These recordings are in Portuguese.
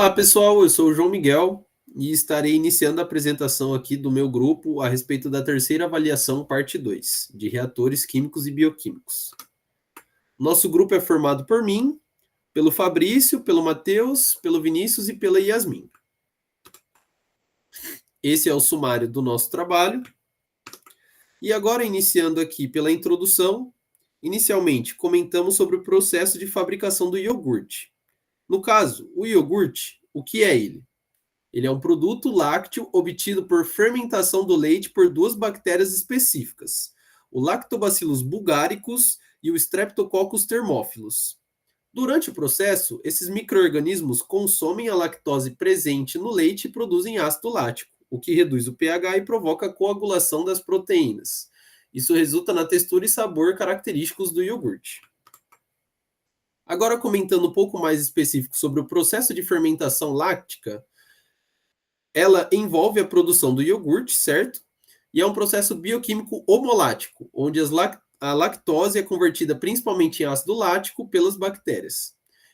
Olá, pessoal. Eu sou o João Miguel e estarei iniciando a apresentação aqui do meu grupo a respeito da terceira avaliação, parte 2, de reatores químicos e bioquímicos. Nosso grupo é formado por mim, pelo Fabrício, pelo Matheus, pelo Vinícius e pela Yasmin. Esse é o sumário do nosso trabalho. E agora, iniciando aqui pela introdução, inicialmente comentamos sobre o processo de fabricação do iogurte. No caso, o iogurte, o que é ele? Ele é um produto lácteo obtido por fermentação do leite por duas bactérias específicas, o Lactobacillus bulgaricus e o Streptococcus thermophilus. Durante o processo, esses micro-organismos consomem a lactose presente no leite e produzem ácido lático, o que reduz o pH e provoca a coagulação das proteínas. Isso resulta na textura e sabor característicos do iogurte. Agora, comentando um pouco mais específico sobre o processo de fermentação láctica, ela envolve a produção do iogurte, certo? E é um processo bioquímico homolático, onde a lactose é convertida principalmente em ácido lático pelas bactérias.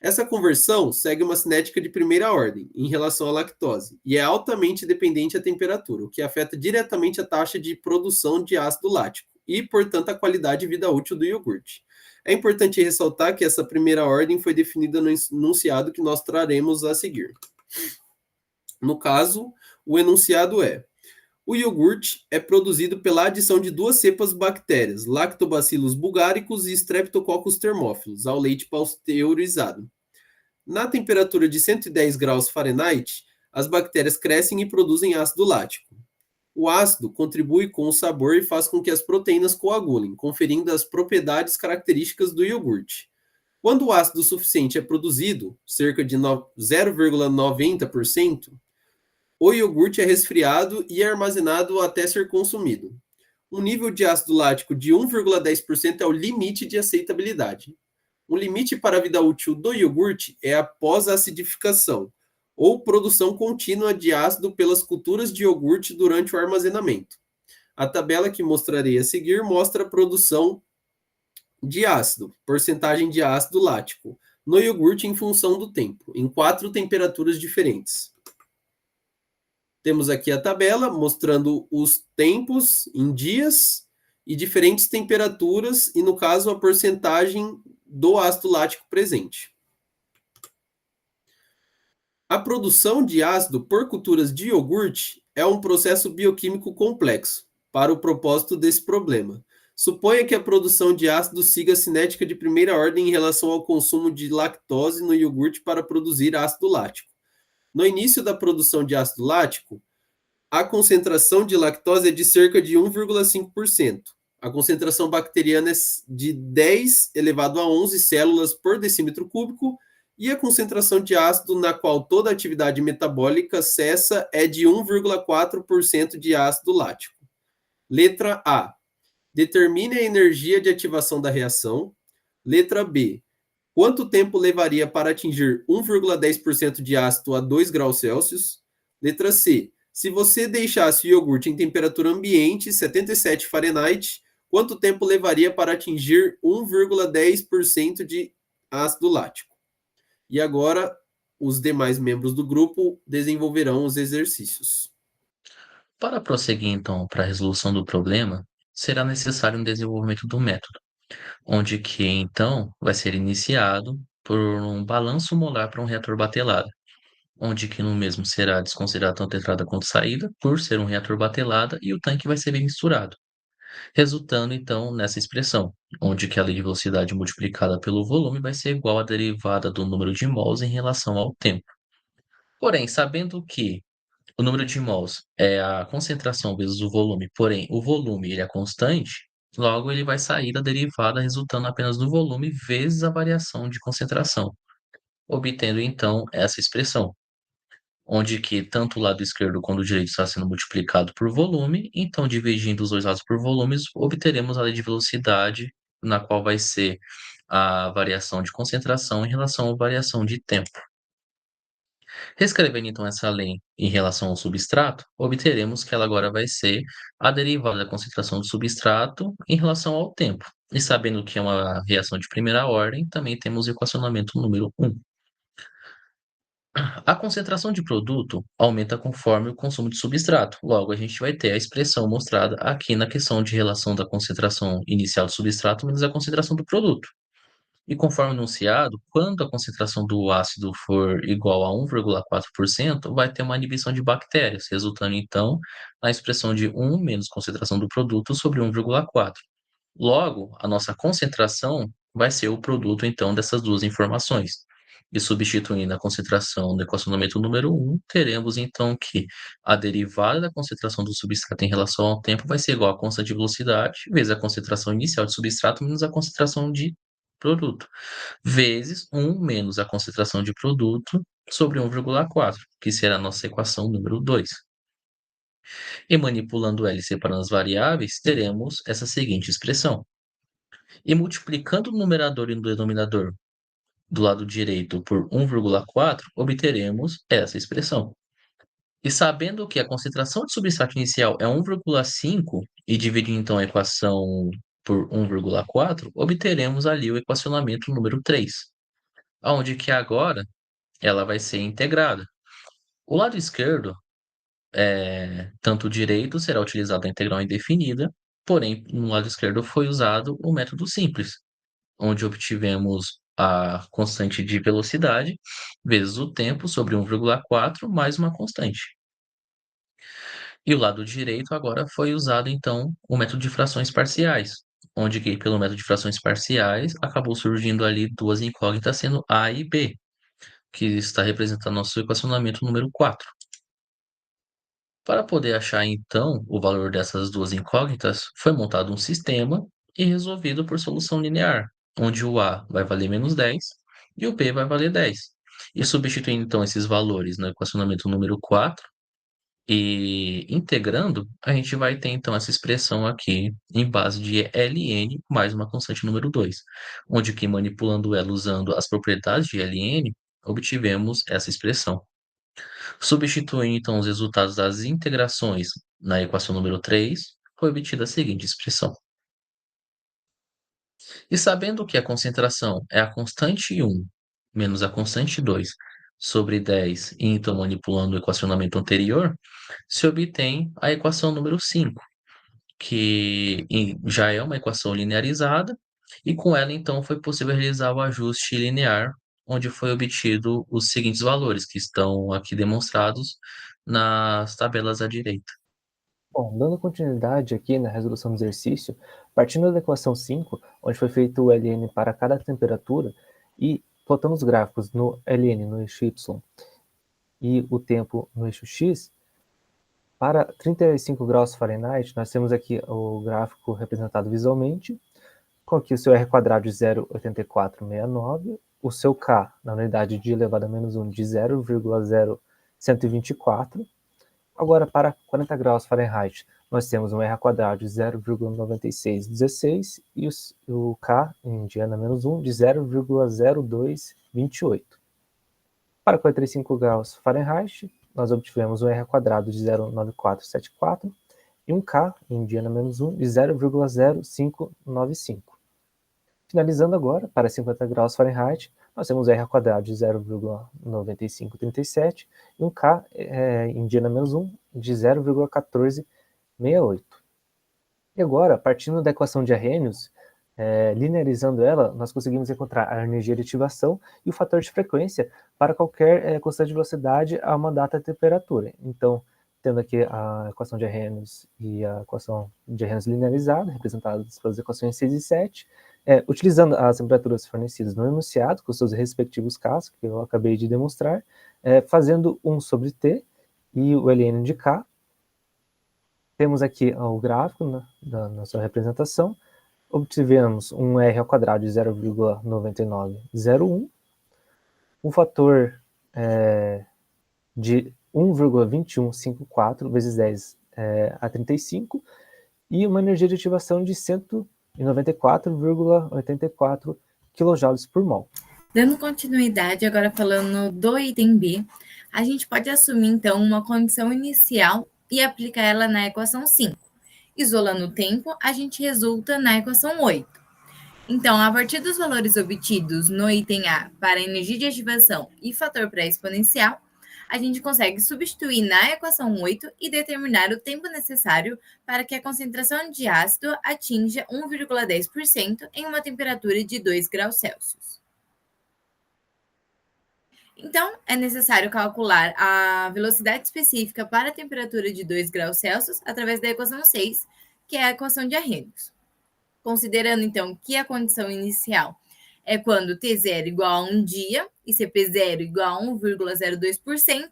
Essa conversão segue uma cinética de primeira ordem em relação à lactose e é altamente dependente à temperatura, o que afeta diretamente a taxa de produção de ácido lático e, portanto, a qualidade e vida útil do iogurte. É importante ressaltar que essa primeira ordem foi definida no enunciado que nós traremos a seguir. No caso, o enunciado é: o iogurte é produzido pela adição de duas cepas bactérias, Lactobacillus bulgaricus e Streptococcus thermophilus, ao leite pasteurizado. Na temperatura de 110 graus Fahrenheit, as bactérias crescem e produzem ácido lático. O ácido contribui com o sabor e faz com que as proteínas coagulem, conferindo as propriedades características do iogurte. Quando o ácido suficiente é produzido, cerca de 0,90%, o iogurte é resfriado e é armazenado até ser consumido. Um nível de ácido lático de 1,10% é o limite de aceitabilidade. O limite para a vida útil do iogurte é a pós-acidificação, ou produção contínua de ácido pelas culturas de iogurte durante o armazenamento. A tabela que mostrarei a seguir mostra a produção de ácido, porcentagem de ácido lático, no iogurte em função do tempo, em 4 temperaturas diferentes. Temos aqui a tabela mostrando os tempos em dias e diferentes temperaturas e, no caso, a porcentagem do ácido lático presente. A produção de ácido por culturas de iogurte é um processo bioquímico complexo para o propósito desse problema. Suponha que a produção de ácido siga a cinética de primeira ordem em relação ao consumo de lactose no iogurte para produzir ácido lático. No início da produção de ácido lático, a concentração de lactose é de cerca de 1,5%. A concentração bacteriana é de 10 elevado a 11 células por decímetro cúbico e a concentração de ácido na qual toda a atividade metabólica cessa é de 1,4% de ácido lático. Letra A. Determine a energia de ativação da reação. Letra B. Quanto tempo levaria para atingir 1,10% de ácido a 2 graus Celsius? Letra C. Se você deixasse o iogurte em temperatura ambiente, 77 Fahrenheit, quanto tempo levaria para atingir 1,10% de ácido lático? E agora, os demais membros do grupo desenvolverão os exercícios. Para prosseguir, então, para a resolução do problema, será necessário um desenvolvimento do método, onde que, então, vai ser iniciado por um balanço molar para um reator batelado, onde que no mesmo será desconsiderado tanto entrada quanto saída, por ser um reator batelada, e o tanque vai ser bem misturado, resultando, então, nessa expressão, onde que a lei de velocidade multiplicada pelo volume vai ser igual à derivada do número de mols em relação ao tempo. Porém, sabendo que o número de mols é a concentração vezes o volume, porém o volume ele é constante, logo ele vai sair da derivada resultando apenas do volume vezes a variação de concentração, obtendo então essa expressão, onde que tanto o lado esquerdo quanto o direito está sendo multiplicado por volume, então dividindo os dois lados por volumes, obteremos a lei de velocidade, na qual vai ser a variação de concentração em relação à variação de tempo. Reescrevendo então essa lei em relação ao substrato, obteremos que ela agora vai ser a derivada da concentração do substrato em relação ao tempo. E sabendo que é uma reação de primeira ordem, também temos o equacionamento número 1. A concentração de produto aumenta conforme o consumo de substrato. Logo, a gente vai ter a expressão mostrada aqui na questão de relação da concentração inicial do substrato menos a concentração do produto. E conforme anunciado, quando a concentração do ácido for igual a 1,4%, vai ter uma inibição de bactérias, resultando então na expressão de 1 menos concentração do produto sobre 1,4. Logo, a nossa concentração vai ser o produto, então, dessas duas informações. E substituindo a concentração do equacionamento número 1, teremos então que a derivada da concentração do substrato em relação ao tempo vai ser igual à constante de velocidade vezes a concentração inicial de substrato menos a concentração de produto, vezes 1 menos a concentração de produto sobre 1,4, que será a nossa equação número 2. E manipulando L e separando as variáveis, teremos essa seguinte expressão. E multiplicando o numerador e o denominador do lado direito por 1,4, obteremos essa expressão. E sabendo que a concentração de substrato inicial é 1,5 e dividindo então a equação por 1,4, obteremos ali o equacionamento número 3, onde que agora ela vai ser integrada. O lado esquerdo, tanto o direito, será utilizado a integral indefinida, porém, no lado esquerdo foi usado o método simples, onde obtivemos a constante de velocidade vezes o tempo sobre 1,4 mais uma constante. E o lado direito agora foi usado, então, o método de frações parciais, onde que pelo método de frações parciais acabou surgindo ali duas incógnitas sendo A e B, que está representando nosso equacionamento número 4. Para poder achar, então, o valor dessas duas incógnitas, foi montado um sistema e resolvido por solução linear, onde o A vai valer menos 10 e o B vai valer 10. E substituindo, então, esses valores no equacionamento número 4 e integrando, a gente vai ter, então, essa expressão aqui em base de Ln mais uma constante número 2, onde que manipulando ela usando as propriedades de Ln, obtivemos essa expressão. Substituindo, então, os resultados das integrações na equação número 3, foi obtida a seguinte expressão. E sabendo que a concentração é a constante 1 menos a constante 2 sobre 10, e então manipulando o equacionamento anterior, se obtém a equação número 5, que já é uma equação linearizada, e com ela, então, foi possível realizar o ajuste linear, onde foi obtido os seguintes valores, que estão aqui demonstrados nas tabelas à direita. Bom, dando continuidade aqui na resolução do exercício, partindo da equação 5, onde foi feito o Ln para cada temperatura, e plotando os gráficos no Ln no eixo Y e o tempo no eixo X, para 35 graus Fahrenheit, nós temos aqui o gráfico representado visualmente, com aqui o seu R quadrado de 0,8469, o seu K na unidade de elevado a menos 1 de 0,0124. Agora, para 40 graus Fahrenheit, nós temos um R quadrado de 0,9616 e o K em Diana menos 1 de 0,0228. Para 45 graus Fahrenheit, nós obtivemos um R quadrado de 0,9474 e um K em Diana menos 1 de 0,0595. Finalizando agora, para 50 graus Fahrenheit, nós temos R quadrado de 0,9537 e um K em Diana menos 1 de 0,1468. E agora, partindo da equação de Arrhenius, linearizando ela, nós conseguimos encontrar a energia de ativação e o fator de frequência para qualquer constante de velocidade a uma dada temperatura. Então, tendo aqui a equação de Arrhenius e a equação de Arrhenius linearizada, representadas pelas equações 6 e 7, utilizando as temperaturas fornecidas no enunciado, com seus respectivos casos, que eu acabei de demonstrar, fazendo 1 sobre T e o Ln de K. Temos aqui o gráfico na sua representação. Obtivemos um R ao quadrado de 0,9901, um fator de 1,2154 vezes 10 a 35 e uma energia de ativação de 194,84 kJ por mol. Dando continuidade, agora falando do item B, a gente pode assumir, então, uma condição inicial e aplicar ela na equação 5. Isolando o tempo, a gente resulta na equação 8. Então, a partir dos valores obtidos no item A para energia de ativação e fator pré-exponencial, a gente consegue substituir na equação 8 e determinar o tempo necessário para que a concentração de ácido atinja 1,10% em uma temperatura de 2 graus Celsius. Então, é necessário calcular a velocidade específica para a temperatura de 2 graus Celsius através da equação 6, que é a equação de Arrhenius. Considerando, então, que a condição inicial é quando T0 igual a 1 dia e CP0 igual a 1,02%,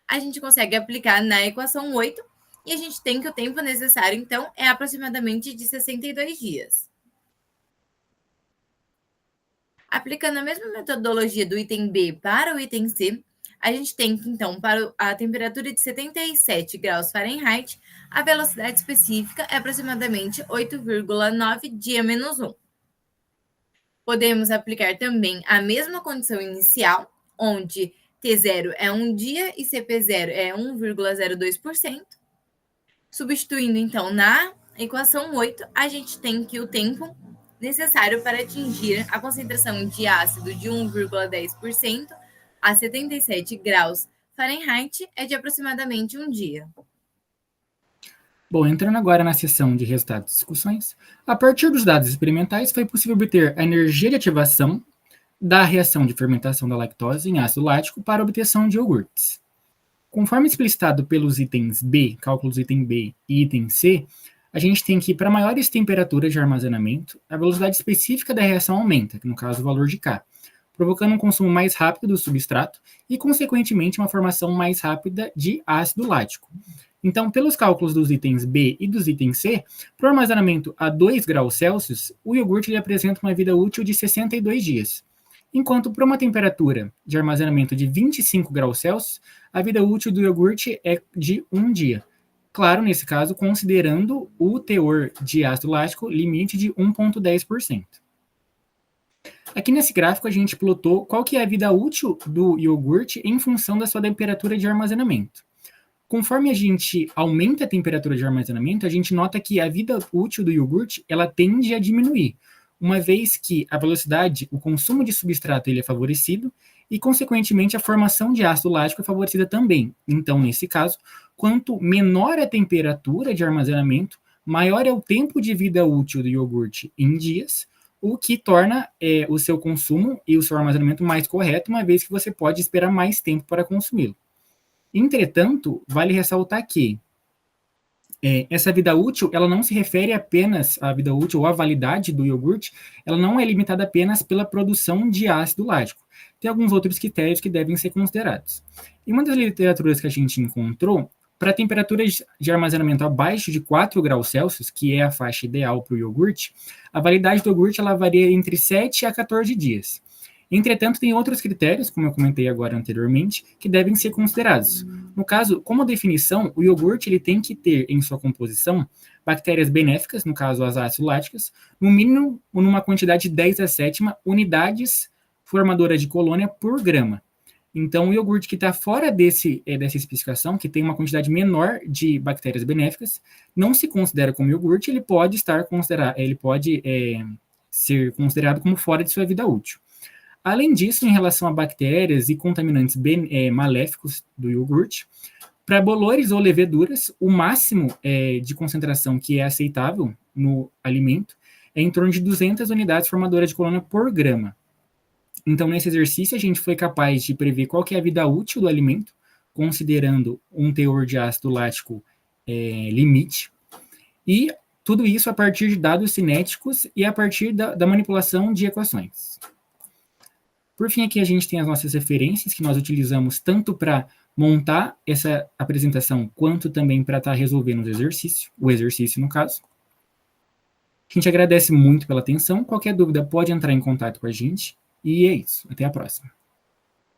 a gente consegue aplicar na equação 8 e a gente tem que o tempo necessário, então, é aproximadamente de 62 dias. Aplicando a mesma metodologia do item B para o item C, a gente tem que, então, para a temperatura de 77 graus Fahrenheit, a velocidade específica é aproximadamente 8,9 dia menos 1. Podemos aplicar também a mesma condição inicial, onde T0 é 1 dia e CP0 é 1,02%. Substituindo, então, na equação 8, a gente tem que o tempo necessário para atingir a concentração de ácido de 1,10% a 77 graus Fahrenheit é de aproximadamente 1 dia. Bom, entrando agora na seção de resultados e discussões, a partir dos dados experimentais foi possível obter a energia de ativação da reação de fermentação da lactose em ácido lático para obtenção de iogurtes. Conforme explicitado pelos itens B, cálculos item B e item C, a gente tem que, para maiores temperaturas de armazenamento, a velocidade específica da reação aumenta, que no caso o valor de K, provocando um consumo mais rápido do substrato e, consequentemente, uma formação mais rápida de ácido lático. Então, pelos cálculos dos itens B e dos itens C, para o armazenamento a 2 graus Celsius, o iogurte ele apresenta uma vida útil de 62 dias, enquanto para uma temperatura de armazenamento de 25 graus Celsius, a vida útil do iogurte é de 1 dia. Claro, nesse caso, considerando o teor de ácido lático limite de 1,10%. Aqui nesse gráfico a gente plotou qual que é a vida útil do iogurte em função da sua temperatura de armazenamento. Conforme a gente aumenta a temperatura de armazenamento, a gente nota que a vida útil do iogurte ela tende a diminuir, uma vez que a velocidade, o consumo de substrato ele é favorecido e, consequentemente, a formação de ácido lático é favorecida também. Então, nesse caso, quanto menor a temperatura de armazenamento, maior é o tempo de vida útil do iogurte em dias, o que torna o seu consumo e o seu armazenamento mais correto, uma vez que você pode esperar mais tempo para consumi-lo. Entretanto, vale ressaltar que essa vida útil, ela não se refere apenas à vida útil ou à validade do iogurte, ela não é limitada apenas pela produção de ácido lático. Tem alguns outros critérios que devem ser considerados. Em uma das literaturas que a gente encontrou, para temperaturas de armazenamento abaixo de 4 graus Celsius, que é a faixa ideal para o iogurte, a validade do iogurte ela varia entre 7 a 14 dias. Entretanto, tem outros critérios, como eu comentei agora anteriormente, que devem ser considerados. No caso, como definição, o iogurte ele tem que ter em sua composição bactérias benéficas, no caso as ácido-láticas, no mínimo numa quantidade de 10 a 7 unidades formadoras de colônia por grama. Então, o iogurte que está fora dessa especificação, que tem uma quantidade menor de bactérias benéficas, não se considera como iogurte, ele pode ser considerado como fora de sua vida útil. Além disso, em relação a bactérias e contaminantes maléficos do iogurte, para bolores ou leveduras, o máximo de concentração que é aceitável no alimento é em torno de 200 unidades formadoras de colônia por grama. Então, nesse exercício, a gente foi capaz de prever qual que é a vida útil do alimento, considerando um teor de ácido lático limite, e tudo isso a partir de dados cinéticos e a partir da manipulação de equações. Por fim, aqui a gente tem as nossas referências que nós utilizamos tanto para montar essa apresentação, quanto também para estar resolvendo o exercício no caso. A gente agradece muito pela atenção. Qualquer dúvida pode entrar em contato com a gente. E é isso. Até a próxima.